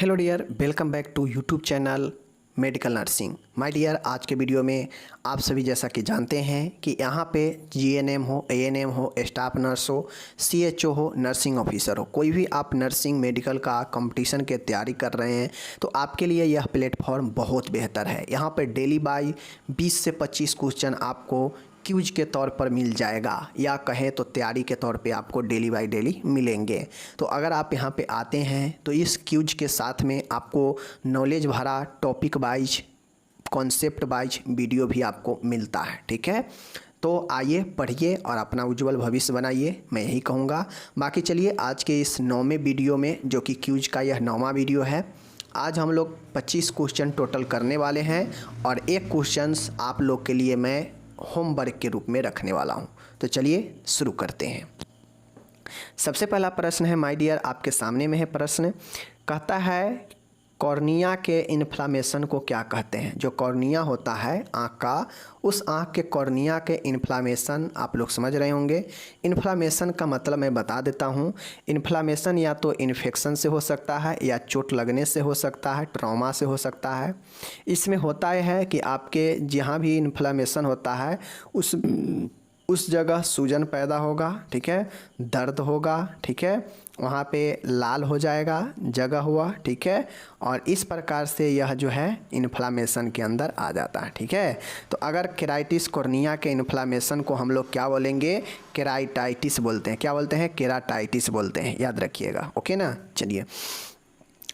Hello dear, welcome back to YouTube channel medical nursing. माय डियर, आज के वीडियो में आप सभी जैसा कि जानते हैं कि यहाँ पे जीएनएम हो, एएनएम हो, स्टाफ नर्स हो, सीएचओ हो, नर्सिंग ऑफिसर हो, कोई भी आप नर्सिंग मेडिकल का कंपटीशन के तैयारी कर रहे हैं तो आपके लिए यह प्लेटफॉर्म बहुत बेहतर है। यहाँ पे डेली बाई 20 से 25 क्वेश्चन आपको क्यूज के तौर पर मिल जाएगा, या कहें तो तैयारी के तौर पे आपको डेली बाय डेली मिलेंगे। तो अगर आप यहाँ पे आते हैं तो इस क्यूज के साथ में आपको नॉलेज भरा topic wise, concept wise video भी आपको मिलता है। ठीक है, तो आइए पढ़िए और अपना उज्जवल भविष्य बनाइए, मैं यही कहूँगा। बाकी चलिए आज के इस 9वें वीडियो में, जो कि क्यूज का यह 9वां वीडियो है, आज हम लोग 25 क्वेश्चन टोटल करने वाले हैं और एक क्वेश्चन आप लोग के लिए मैं होमवर्क के रूप में रखने वाला हूं। तो चलिए शुरू करते हैं। सबसे पहला प्रश्न है माय डियर, आपके सामने में है प्रश्न। कहता है कॉर्निया के इन्फ्लामेशन को क्या कहते हैं। जो कॉर्निया होता है आँख का, उस आँख के कॉर्निया के इन्फ्लामेशन आप लोग समझ रहे होंगे। इन्फ्लामेशन का मतलब मैं बता देता हूँ। इन्फ्लामेशन या तो इन्फेक्शन से हो सकता है, या चोट लगने से हो सकता है, ट्रॉमा से हो सकता है। इसमें होता है कि आपके जहाँ भी इन्फ्लामेशन होता है उस जगह सूजन पैदा होगा, ठीक है, दर्द होगा, ठीक है, वहाँ पे लाल हो जाएगा जगह हुआ, ठीक है, और इस प्रकार से यह जो है इन्फ्लामेशन के अंदर आ जाता है। ठीक है, तो अगर केराइटिस कॉर्निया के इन्फ्लामेशन को हम लोग क्या बोलेंगे, केराइटाइटिस बोलते हैं। क्या बोलते हैं? केराटाइटिस बोलते हैं, याद रखिएगा। ओके ना। चलिए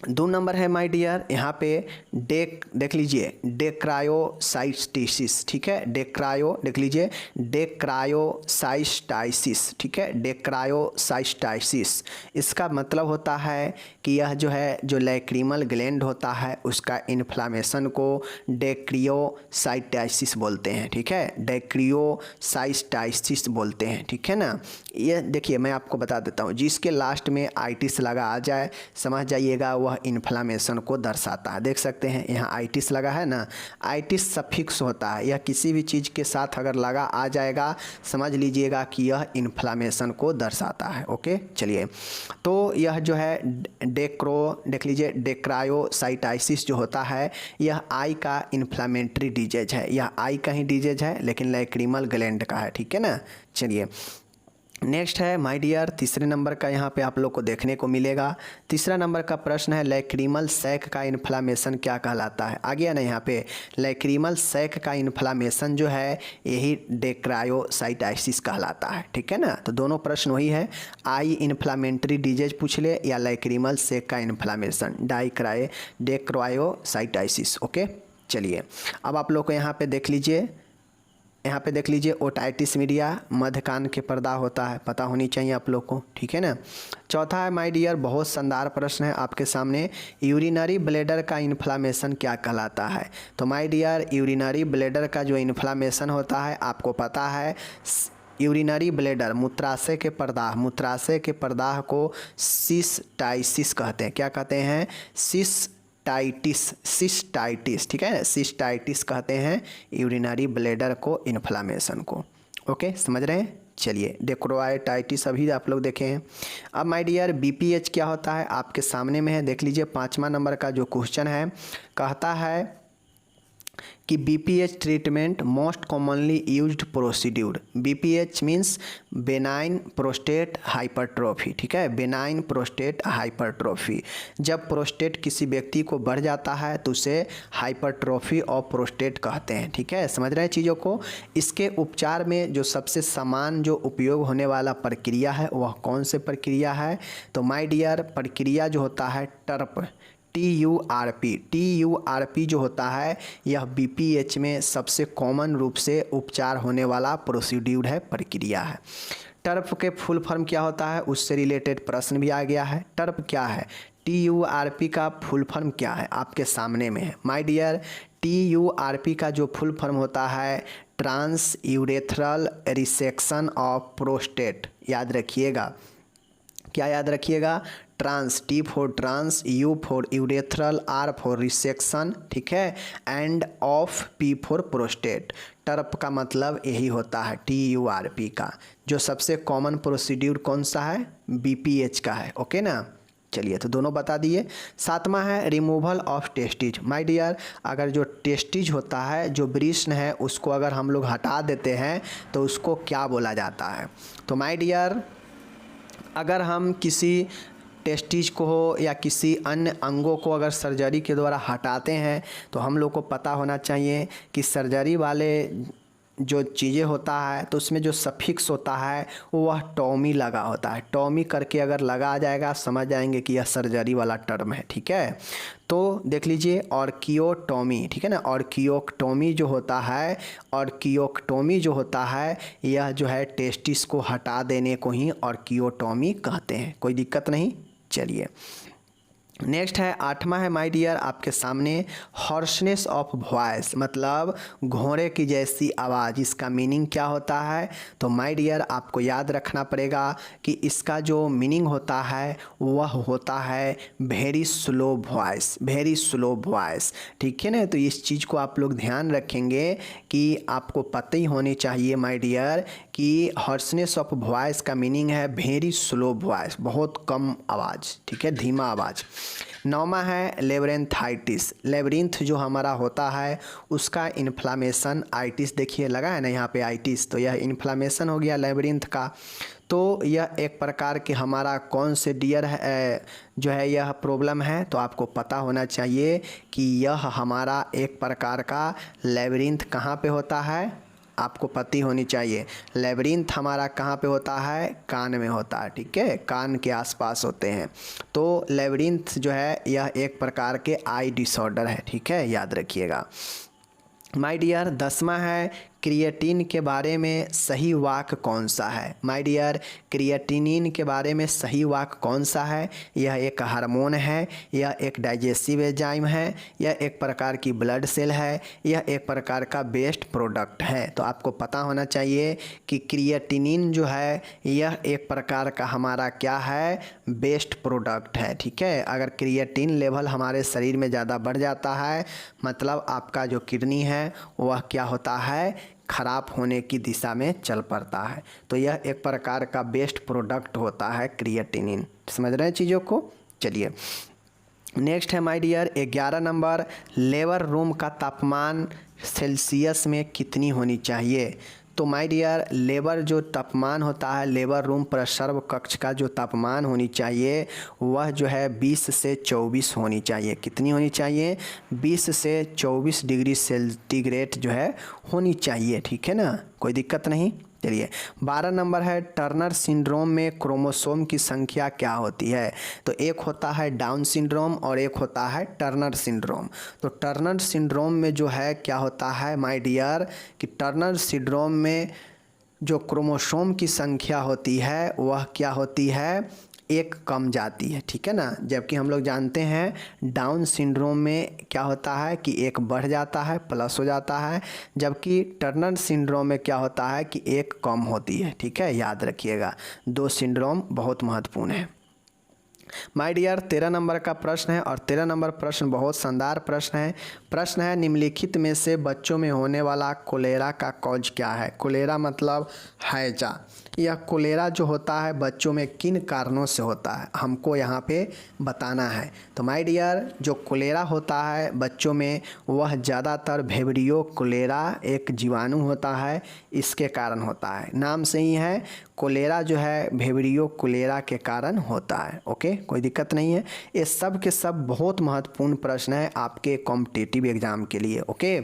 2 नंबर है माय डियर, यहाँ पे देख लीजिए डेक्रायोसाइटिस। ठीक है, देख लीजिए डेक्रायोसाइटिस। ठीक है, डेक्रायोसाइटिस इसका मतलब होता है कि यह जो है जो लैक्रिमल ग्लैंड होता है उसका इन्फ्लामेशन को डेक्रियोसाइटिस बोलते हैं। ठीक है, डेक्रियोसाइटिस बोलते हैं। ठीक है ना। ये देखिए मैं आपको बता देता हूँ, जिसके लास्ट में आइटिस लगा आ जाए समझ जाइएगा वह इन्फ्लामेशन को दर्शाता है। देख सकते हैं यहाँ आइटिस लगा है ना, आइटिस सफिक्स होता है, यह किसी भी चीज़ के साथ अगर लगा आ जाएगा समझ लीजिएगा कि यह इन्फ्लामेशन को दर्शाता है। ओके, चलिए तो यह जो है देख लीजिए डेक्रायोसाइटिस जो होता है यह आई का इन्फ्लामेटरी डिजीज है। यह आई का ही डिजीज है लेकिन लैक्रिमल ग्लैंड का है। ठीक है ना। चलिए नेक्स्ट है माय डियर, तीसरे नंबर का यहाँ पे आप लोग को देखने को मिलेगा। तीसरा नंबर का प्रश्न है लैक्रिमल सैक का इन्फ्लामेशन क्या कहलाता है। आ गया ना यहाँ पे, लैक्रिमल सैक का इन्फ्लामेशन जो है यही डेक्रायोसाइटिस कहलाता है। ठीक है ना। तो दोनों प्रश्न वही है, आई इन्फ्लामेटरी डिजीज पूछ ले या लैक्रिमल सैक का इन्फ्लामेशन, डेक्रायोसाइटिस। ओके, चलिए अब आप लोग को यहाँ पे देख लीजिए ओटाइटिस मीडिया, मध्य कान के पर्दा होता है, पता होनी चाहिए आप लोग को। ठीक है ना। चौथा है माय डियर, बहुत शानदार प्रश्न है आपके सामने, यूरिनरी ब्लैडर का इन्फ्लामेशन क्या कहलाता है। तो माय डियर यूरिनरी ब्लैडर का जो इन्फ्लामेशन होता है आपको पता है, यूरिनरी ब्लैडर मूत्राशय के प्रदाह को सिस्टाइटिस कहते हैं। क्या कहते हैं? सिस्टाइटिस। ठीक है, सिस्टाइटिस कहते हैं यूरिनरी ब्लैडर को इन्फ्लामेशन को। ओके, समझ रहे हैं। चलिए डेक्रोआइटाइटिस अभी आप लोग देखे हैं। अब माय डियर बीपीएच क्या होता है आपके सामने में है, देख लीजिए 5वां नंबर का जो क्वेश्चन है, कहता है कि BPH treatment most commonly used procedure. BPH means benign prostate hypertrophy. ठीक है, बेनाइन प्रोस्टेट हाइपरट्रोफी। जब प्रोस्टेट किसी व्यक्ति को बढ़ जाता है तो उसे हाइपरट्रोफी ऑफ प्रोस्टेट कहते हैं। ठीक है, समझ रहे हैं चीज़ों को। इसके उपचार में जो सबसे समान जो उपयोग होने वाला प्रक्रिया है वह कौन से प्रक्रिया है? तो माय डियर प्रक्रिया जो होता है टर्प, TURP जो होता है यह बीपीएच में सबसे कॉमन रूप से उपचार होने वाला प्रोसीड्यूर है, प्रक्रिया है। टर्प के फुल फॉर्म क्या होता है उससे रिलेटेड प्रश्न भी आ गया है। टर्प क्या है, TURP का फुल फॉर्म क्या है आपके सामने में है माय डियर। TURP का जो फुल फॉर्म होता है trans urethral resection of prostate. याद रखिएगा, क्या याद रखिएगा? Trans, T for trans, U for urethral, R for resection, ठीक है, and of P for prostate. TURP का मतलब यही होता है TURP का। जो सबसे कॉमन प्रोसीड्यूर कौन सा है? BPH का है। ओके ना। चलिए तो दोनों बता दिए। सातवां है removal of testes. My dear, अगर जो टेस्टिज होता है, जो वृषण है, उसको अगर हम लोग हटा देते हैं तो उसको क्या बोला जाता है? तो माय डियर, अगर हम किसी टेस्टिज को हो या किसी अन्य अंगों को अगर सर्जरी के द्वारा हटाते हैं तो हम लोग को पता होना चाहिए कि सर्जरी वाले जो चीज़ें होता है तो उसमें जो सफिक्स होता है वह टॉमी लगा होता है। टॉमी करके अगर लगा जाएगा समझ जाएंगे कि यह सर्जरी वाला टर्म है। ठीक है, तो देख लीजिए ऑर्कियोटॉमी। ठीक है ना, ऑर्कियोटॉमी जो होता है, ऑर्कियोटॉमी जो होता है यह जो है टेस्टिस को हटा देने को ही ऑर्कियोटॉमी कहते हैं। कोई दिक्कत नहीं। चलिए नेक्स्ट है आठवां है माय डियर आपके सामने हॉर्सनेस ऑफ वॉइस, मतलब घोड़े की जैसी आवाज़। इसका मीनिंग क्या होता है? तो माय डियर आपको याद रखना पड़ेगा कि इसका जो मीनिंग होता है वह होता है very slow voice, very slow voice. ठीक है ना, तो इस चीज़ को आप लोग ध्यान रखेंगे कि आपको पता ही होनी चाहिए माय डियर कि हॉर्सनेस ऑफ वॉइस का मीनिंग है वेरी स्लो वॉइस, बहुत कम आवाज़। ठीक है, धीमा आवाज़। नौवां है लेबरेंथाइटिस। लेबरिंथ जो हमारा होता है उसका इन्फ्लामेशन, आइटिस देखिए लगा है ना यहाँ पे आइटिस, तो यह इन्फ्लामेशन हो गया लेबरिंथ का। तो यह एक प्रकार के हमारा कौन से डियर है जो है यह प्रॉब्लम है, तो आपको पता होना चाहिए कि यह हमारा एक प्रकार का लेबरिंथ कहाँ पे होता है, आपको पता होनी चाहिए। लेबरिंथ हमारा कहाँ पे होता है? कान में होता है। ठीक है, कान के आसपास होते हैं। तो लेबरिंथ जो है यह एक प्रकार के आई डिसऑर्डर है। ठीक है, याद रखिएगा। माय डियर 10वां है क्रिएटिन के बारे में सही वाक्य कौन सा है? माय डियर क्रिएटिनिन के बारे में सही वाक्य कौन सा है? यह एक हार्मोन है, यह एक डाइजेस्टिव एंजाइम है, यह एक प्रकार की ब्लड सेल है, यह एक प्रकार का वेस्ट प्रोडक्ट है। तो आपको पता होना चाहिए कि क्रिएटिनिन जो है यह एक प्रकार का हमारा क्या है? वेस्ट प्रोडक्ट है। ठीक है, अगर क्रिएटिन लेवल हमारे शरीर में ज़्यादा बढ़ जाता है मतलब आपका जो किडनी है वह क्या होता है? खराब होने की दिशा में चल पड़ता है। तो यह एक प्रकार का बेस्ट प्रोडक्ट होता है क्रिएटिनिन। समझ रहे हैं चीज़ों को? चलिए नेक्स्ट है my dear 11 number, labour room का तापमान सेल्सियस में कितनी होनी चाहिए? तो माय डियर लेबर जो तापमान होता है, लेबर रूम प्रसर्व कक्ष का जो तापमान होनी चाहिए वह जो है 20 से 24 होनी चाहिए। कितनी होनी चाहिए? 20 से 24 डिग्री सेंटीग्रेड जो है होनी चाहिए। ठीक है ना, कोई दिक्कत नहीं। चलिए 12 नंबर है टर्नर सिंड्रोम में क्रोमोसोम की संख्या क्या होती है? तो एक होता है डाउन सिंड्रोम और एक होता है टर्नर सिंड्रोम। तो टर्नर सिंड्रोम में जो है क्या होता है माय डियर कि टर्नर सिंड्रोम में जो क्रोमोसोम की संख्या होती है वह क्या होती है? एक कम जाती है। ठीक है ना, जबकि हम लोग जानते हैं डाउन सिंड्रोम में क्या होता है कि एक बढ़ जाता है, प्लस हो जाता है, जबकि टर्नर सिंड्रोम में क्या होता है कि एक कम होती है। ठीक है, याद रखिएगा, दो सिंड्रोम बहुत महत्वपूर्ण है। माय डियर 13 नंबर का प्रश्न है और 13 नंबर प्रश्न बहुत शानदार प्रश्न है। प्रश्न है निम्नलिखित में से बच्चों में होने वाला कोलेरा का कॉज क्या है? कोलेरा मतलब हैजा। यह कोलेरा जो होता है बच्चों में किन कारणों से होता है हमको यहाँ पे बताना है। तो माय डियर जो कोलेरा होता है बच्चों में वह ज़्यादातर वेब्रियो कोलेरा एक जीवाणु होता है, इसके कारण होता है। नाम से ही है कोलेरा जो है वेब्रियो कोलेरा के कारण होता है। ओके, कोई दिक्कत नहीं है। ये सब के सब बहुत महत्वपूर्ण प्रश्न है आपके कॉम्पिटिटिव एग्जाम के लिए। ओके,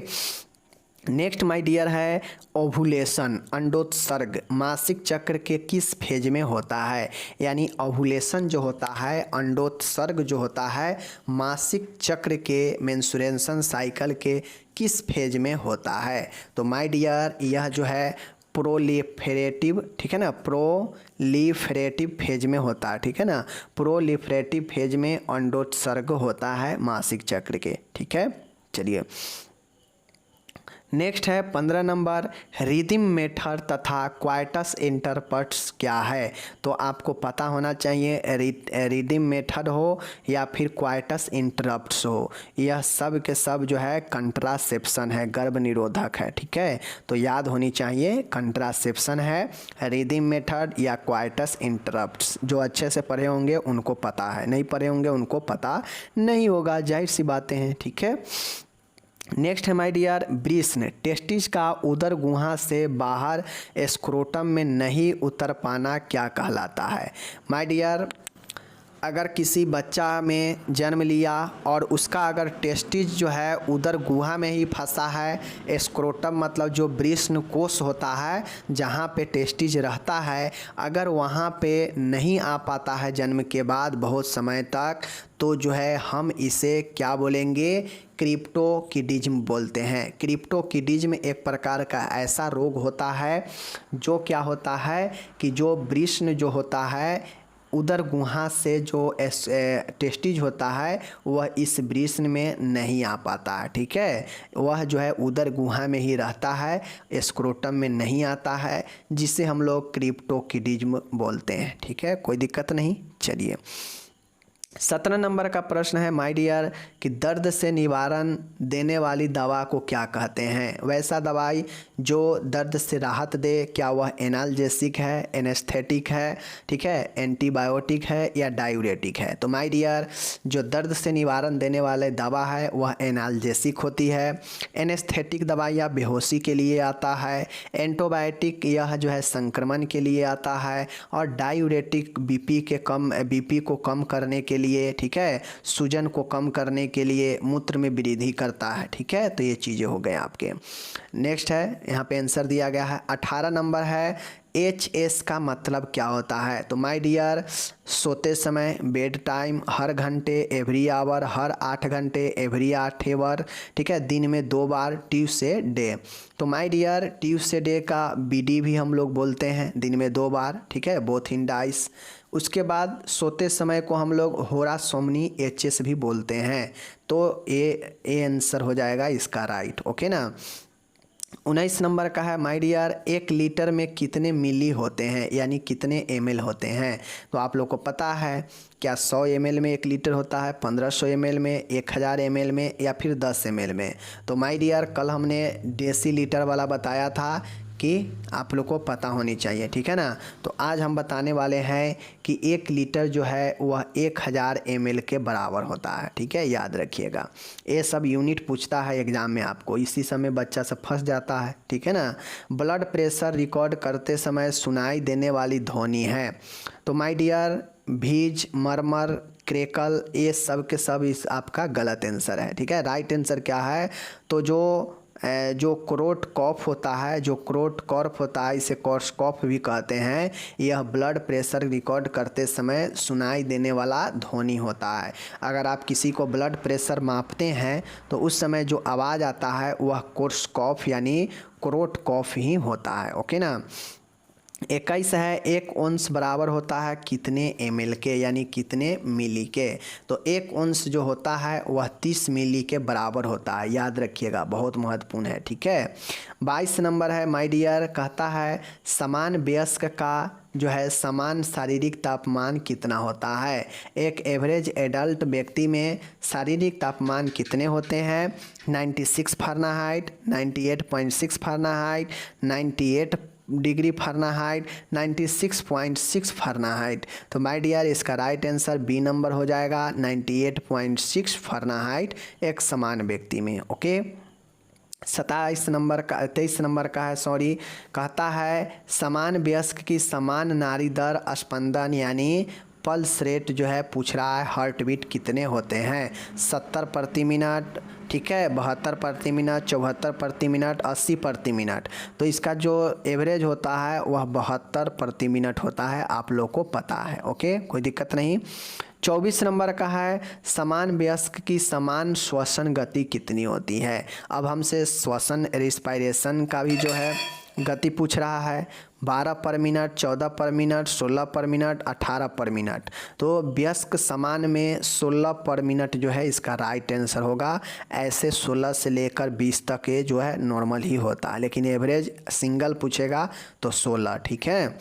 नेक्स्ट माय डियर है ओव्यूलेशन, अंडोत्सर्ग मासिक चक्र के किस फेज में होता है? यानी ओव्यूलेशन जो होता है, अंडोत्सर्ग जो होता है मासिक चक्र के मेंस्ट्रुएशन साइकिल के किस फेज में होता है? तो माय डियर यह जो है प्रोलिफरेटिव, ठीक है ना, प्रोलिफरेटिव फेज में होता है। ठीक है ना, प्रोलिफरेटिव फेज में अंडोत्सर्ग होता है मासिक चक्र के। ठीक है, चलिए नेक्स्ट है 15 नंबर, रिदम मेथड तथा क्वाइटस इंटरप्ट्स क्या है। तो आपको पता होना चाहिए रिदम मेथड हो या फिर क्वाइटस इंटरप्ट्स हो, यह सब के सब जो है कंट्रासेप्शन है, गर्भ निरोधक है। ठीक है, तो याद होनी चाहिए कंट्रासेप्शन है, रिदम मेथड या क्वाइटस इंटरप्ट्स। जो अच्छे से पढ़े होंगे उनको पता है, नहीं पढ़े होंगे उनको पता नहीं होगा, जाहिर सी बातें हैं। ठीक है, नेक्स्ट है माय डियर, वृषण टेस्टिस का उदर गुहा से बाहर स्क्रोटम में नहीं उतर पाना क्या कहलाता है। माय डियर, अगर किसी बच्चा में जन्म लिया और उसका अगर टेस्टिस जो है उदर गुहा में ही फंसा है, स्क्रोटम मतलब जो वृषण कोश होता है जहाँ पे टेस्टिस रहता है, अगर वहाँ पे नहीं आ पाता है जन्म के बाद बहुत समय तक, तो जो है हम इसे क्या बोलेंगे, क्रिप्टोकिडिज्म बोलते हैं। क्रिप्टोकिडिज्म एक प्रकार का ऐसा रोग होता है जो क्या होता है कि जो वृषण जो होता है उदर गुहा से जो टेस्टिज होता है वह इस वृषण में नहीं आ पाता है। ठीक है, वह जो है उदर गुहा में ही रहता है, स्क्रोटम में नहीं आता है, जिसे हम लोग क्रिप्टोकिडिज्म बोलते हैं। ठीक है, कोई दिक्कत नहीं। चलिए 17 नंबर का प्रश्न है माय डियर कि दर्द से निवारण देने वाली दवा को क्या कहते हैं। वैसा दवाई जो दर्द से राहत दे, क्या वह एनाल्जेसिक है, एनेस्थेटिक है, ठीक है, एंटीबायोटिक है या डायूरेटिक है। तो माय डियर, जो दर्द से निवारण देने वाले दवा है वह एनाल्जेसिक होती है। एनेस्थेटिक दवाइयाँ बेहोशी के लिए आता है। एंटीबायोटिक यह जो है संक्रमण के लिए आता है। और डायूरेटिक बीपी को कम करने के लिए, ठीक है, सूजन को कम करने के लिए, मूत्र में वृद्धि करता है। ठीक है, तो ये चीज़ें हो गए आपके। नेक्स्ट है, यहाँ पे आंसर दिया गया है 18 नंबर है, HS का मतलब क्या होता है। तो माय डियर, सोते समय, बेड टाइम, हर घंटे, एवरी आवर, हर 8 घंटे, एवरी 8 आवर, ठीक है, दिन में 2 बार, ट्यूसडे डे। तो माय डियर, ट्यूसडे डे का BD भी हम लोग बोलते हैं, दिन में 2 बार, ठीक है, बोथ इन डाइस। उसके बाद सोते समय को हम लोग होरा सोमनी HS भी बोलते हैं। तो ए आंसर हो जाएगा इसका राइट। ओके ना। 19 नंबर का है माय डियर, 1 लीटर में कितने मिली होते हैं, यानी कितने ml होते हैं। तो आप लोग को पता है क्या 100 ml में 1 लीटर होता है, 1500 ml में, 1000 ml में या फिर 10 ml में। तो माय डियर, कल हमने डेसीलीटर वाला बताया था कि आप लोग को पता होनी चाहिए। ठीक है ना। तो आज हम बताने वाले हैं कि 1 लीटर जो है वह 1000 ml के बराबर होता है। ठीक है, याद रखिएगा, ये सब यूनिट पूछता है एग्ज़ाम में आपको, इसी समय बच्चा सब फंस जाता है। ठीक है ना। ब्लड प्रेशर रिकॉर्ड करते समय सुनाई देने वाली ध्वनि है। तो माय डियर, भीज, मरमर, क्रेकल, ये सब के सब इस आपका गलत आंसर है। ठीक है, राइट आंसर क्या है, तो जो क्रोट कॉफ होता है, जो क्रोट कॉर्फ होता है, इसे कॉर्स कॉफ भी कहते हैं, यह ब्लड प्रेशर रिकॉर्ड करते समय सुनाई देने वाला ध्वनि होता है। अगर आप किसी को ब्लड प्रेशर मापते हैं तो उस समय जो आवाज़ आता है वह कोर्स कॉफ यानी क्रोट कॉफ ही होता है। ओके ना। 21 है, 1 ओंस बराबर होता है कितने ml के, यानी कितने मिली के। तो 1 ओंस जो होता है वह 30 मिली के बराबर होता है, याद रखिएगा, बहुत महत्वपूर्ण है। ठीक है। 22 नंबर है माय डियर, कहता है समान वयस्क का जो है समान शारीरिक तापमान कितना होता है। एक एवरेज एडल्ट व्यक्ति में शारीरिक तापमान कितने होते हैं, 96 Fahrenheit, 98.6 Fahrenheit, 98 degree Fahrenheit, 96.6 Fahrenheit. तो माय डियर, इसका राइट आंसर बी नंबर हो जाएगा, 98.6 फ़ारेनहाइट एक समान व्यक्ति में। ओके। 23 नंबर का है, सॉरी, कहता है समान वयस्क की समान नाड़ी दर स्पंदन यानी पल्स रेट जो है पूछ रहा है, हार्ट बीट कितने होते हैं, 70 प्रति मिनट, ठीक है, 72 प्रति मिनट, 74 प्रति मिनट, 80 प्रति मिनट। तो इसका जो एवरेज होता है वह 72 प्रति मिनट होता है, आप लोग को पता है। ओके, कोई दिक्कत नहीं। 24 नंबर का है समान वयस्क की समान श्वसन गति कितनी होती है। अब हमसे श्वसन रिस्पायरेशन का भी जो है गति पूछ रहा है 12 पर मिनट, 14 पर मिनट, 16 पर मिनट, 18 पर मिनट। तो व्यस्क समान में 16 पर मिनट जो है इसका राइट आंसर होगा। ऐसे 16 से लेकर 20 तक ये जो है नॉर्मल ही होता है, लेकिन एवरेज सिंगल पूछेगा तो 16। ठीक है,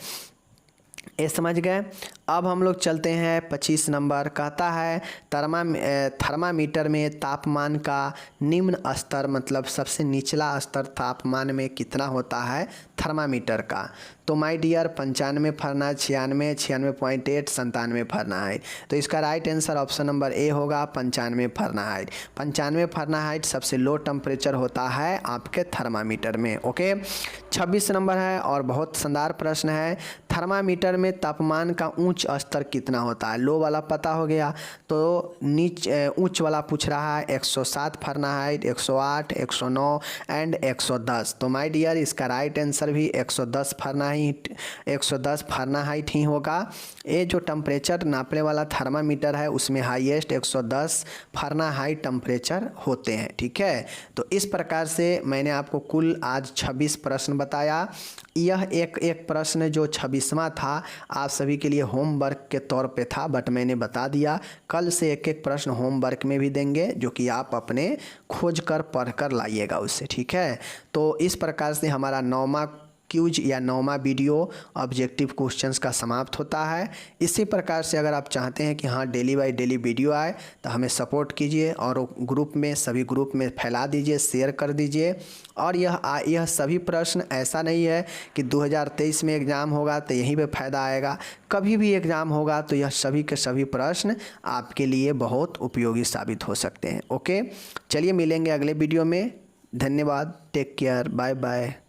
ये समझ गए। अब हम लोग चलते हैं 25 नंबर। कहता है थर्मामीटर में तापमान का निम्न स्तर, मतलब सबसे निचला स्तर तापमान में कितना होता है थर्मामीटर का। तो माय डियर 95 फ़ारेनहाइट, 96, 96.8, 97 फ़ारेनहाइट। तो इसका right answer option number A होगा 95 फ़ारेनहाइट। 95 फ़ारेनहाइट सबसे लो टेम्परेचर होता है आपके थर्मामीटर में। ओके, 26 नंबर है और बहुत शानदार प्रश्न है। थर्मामीटर में तापमान का उच्च स्तर कितना होता है। लो वाला पता हो गया, तो उच्च वाला पूछ रहा है 107 फ़ारेनहाइट, 108, 109 एंड 110। तो माय डियर इसका राइट आंसर भी 110 फ़ारेनहाइट ही होगा। ये जो टेम्परेचर नापने वाला थर्मामीटर है उसमें हाईएस्ट 110 फ़ारेनहाइट टेम्परेचर होते हैं। ठीक है, तो इस प्रकार से मैंने आपको कुल आज 26 प्रश्न बताया। यह एक प्रश्न जो 26वां था आप सभी के लिए होमवर्क के तौर पे था, बट मैंने बता दिया कल से एक प्रश्न होमवर्क में भी देंगे जो कि आप अपने खोज कर पढ़ कर लाइएगा उससे। ठीक है, तो इस प्रकार से हमारा 9वां क्यूज या 9वां वीडियो ऑब्जेक्टिव क्वेश्चंस का समाप्त होता है। इसी प्रकार से अगर आप चाहते हैं कि हाँ डेली बाय डेली वीडियो आए तो हमें सपोर्ट कीजिए और ग्रुप में सभी ग्रुप में फैला दीजिए, शेयर कर दीजिए। और यह सभी प्रश्न ऐसा नहीं है कि 2023 में एग्ज़ाम होगा तो यहीं पे फ़ायदा आएगा। कभी भी एग्ज़ाम होगा तो यह सभी के सभी प्रश्न आपके लिए बहुत उपयोगी साबित हो सकते हैं। ओके, चलिए मिलेंगे अगले वीडियो में। धन्यवाद, टेक केयर, बाय बाय।